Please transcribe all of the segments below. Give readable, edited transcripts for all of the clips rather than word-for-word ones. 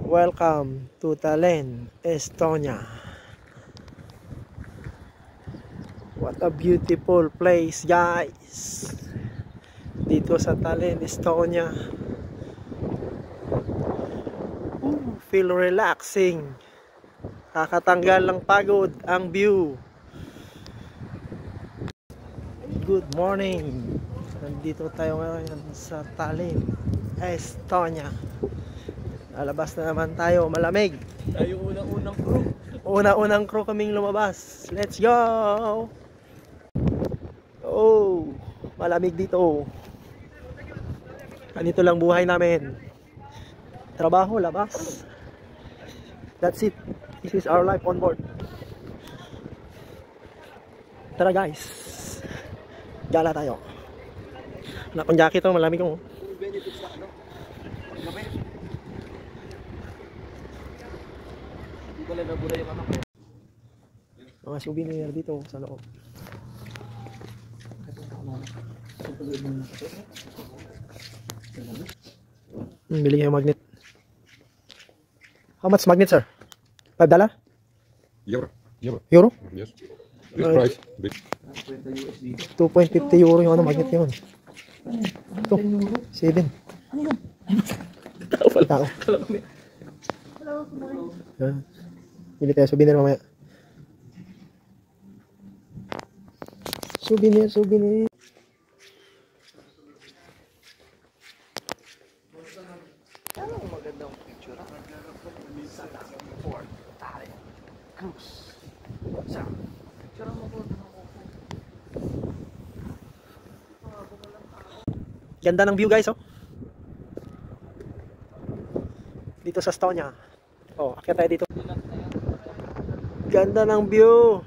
Welcome to Tallinn, Estonia. What a beautiful place, guys. Dito sa Tallinn, Estonia. Feel relaxing. Kakatanggal ng pagod ang view. Good morning. Nandito tayo ngayon sa Tallinn, Estonia. Lalabas na naman tayo, malamig. Tayo unang-unang crew. Unang crew kaming lumabas. Let's go! Oh, malamig dito. Ganito lang buhay namin. Trabaho, labas. That's it. This is our life on board. Tara guys. Gala tayo. Wala pang jacket oh, malamig oh. Benefits na ano? Paggabi. Hindi pala nabura yung anak ko. Mga souvenir dito sa loob. Bili yung magnet. How much magnet, sir? $5? Euro. Euro? Yes. This price. Big. 2.50 euro yung ano magnet yun. Ito, 7. Tao. Bili tayo souvenir mamaya. Souvenir. Magandang picture. Sa Fort Tallinn Cruise. Sa picture mo po. Ganda ng view guys oh. Dito sa Estonia. Oh, akyat tayo dito. Ganda ng view.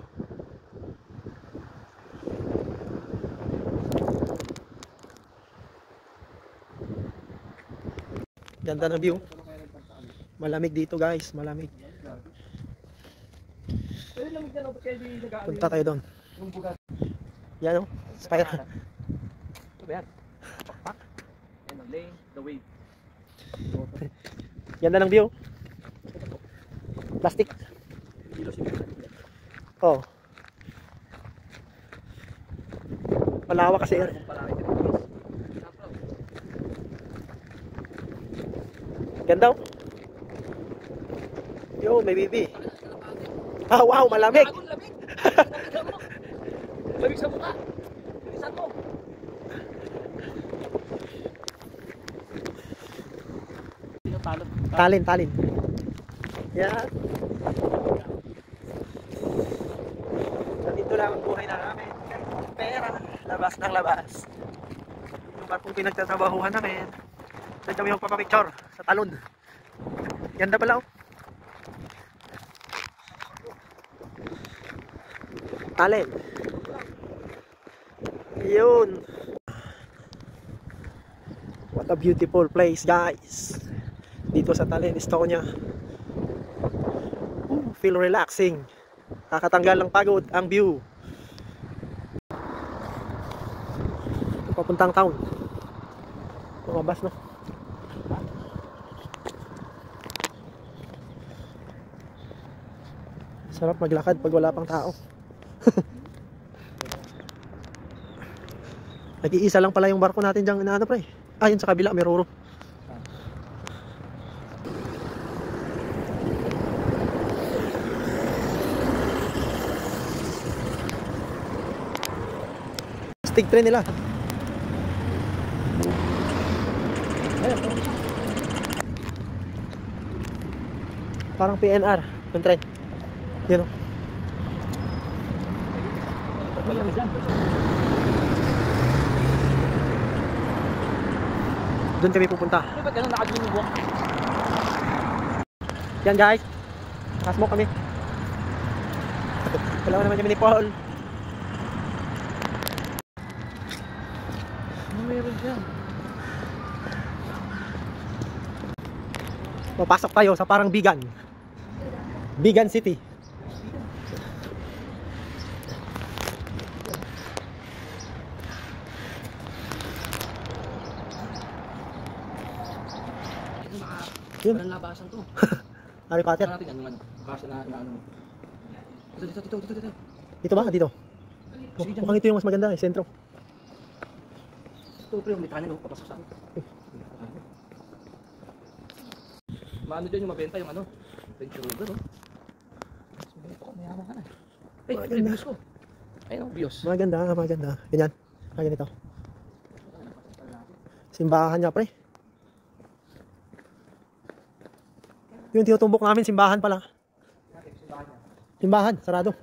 Ganda ng view. Malamig dito guys, malamig. Punta tayo doon. Yan o, spiral. Ito ba yan? Pakpak. And ang lane, the wave. Ganda ng view. Plastic. Oh. Malawak kasi yan. Ganda oh. Yo, may bibi. Ah, wow, malamig. Lamig sa mukha. Bilisan mo. Tallinn. Yan. Nandito lang ang buhay namin. Pera. Labas ng labas. Yung barkong pinagtatrabahuhan namin. Saan kami magpapapicture? Sa talon. Ganda pala oh. Tallinn. Yun. What a beautiful place guys. Dito sa Tallinn, Estonia. Feel relaxing. Kakatanggal ng pagod ang view. Papuntang town. Lumabas no. Sarap maglakad pag wala pang tao. Nag-iisa lang pala yung barko natin dyan inaano pre. Ah, yun sa kabila may roro. Stig train nila. Parang PNR yung train. Yun o. Doon kami pupunta. Ano ba ganun nakaginiwang? Yan guys. Nakasmoke kami. Wala naman kami ni Paul. Ano meron dyan? Papasok tayo sa parang Bigan City. Yun. Walang labasan to. Harry Potter. Tingnan natin ano, basa na ano. Dito. Dito ba? Dito. Sige dyan. Mukhang ito yung mas maganda eh, sentro. Ito, pre, may tunnel, papasok sa akin. Maano dyan yung mabenta yung ano? Venture Rover, oh. Ito ko, mayaman ka na. Ay, Maganda. reviews ko. Ayun, views. Maganda. Ganyan. Ganito. Simbahan niya, pre. Yung tinutumbok namin, simbahan pala. Simbahan, sarado.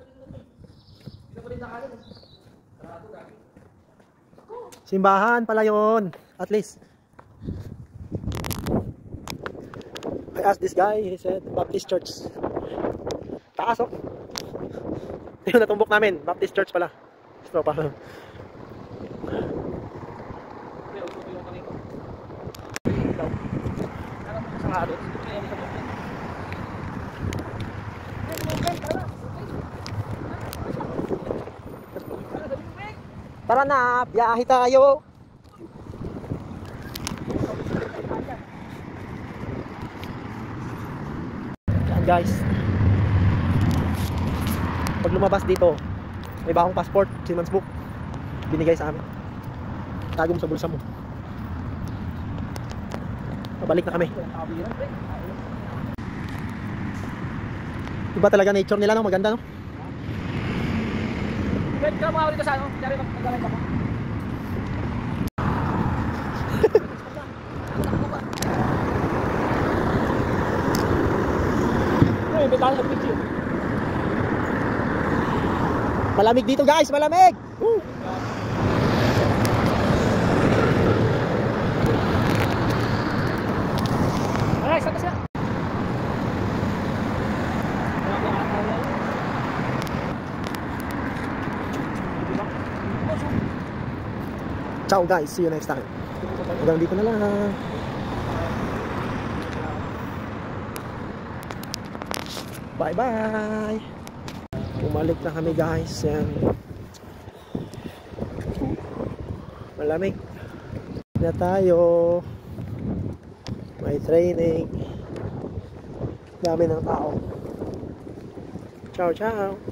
Simbahan pala yun. At least. I asked this guy, he said Baptist Church. Taas oh. Yung natumbok namin, Baptist Church pala. Tropa. Tara na, biyahe tayo. Yan guys. Pag lumabas dito, may bagong passport, Seaman's Book. Binigay sa amin. Tago mo sa bulsa mo. Pabalik na kami. Iba talaga nature nila, no? Maganda, no? Pwede ka mga dito sa ano? Kaya rin magkagalay ako. May tayo sa picture. Malamig dito guys, malamig! Woo! Alright, saan ka siya? Ciao guys, see you next time. Hanggang dito na lang. Bye bye. Bumalik na kami guys. Yan. Malamig na tayo. May training. Dami ng tao. Ciao ciao.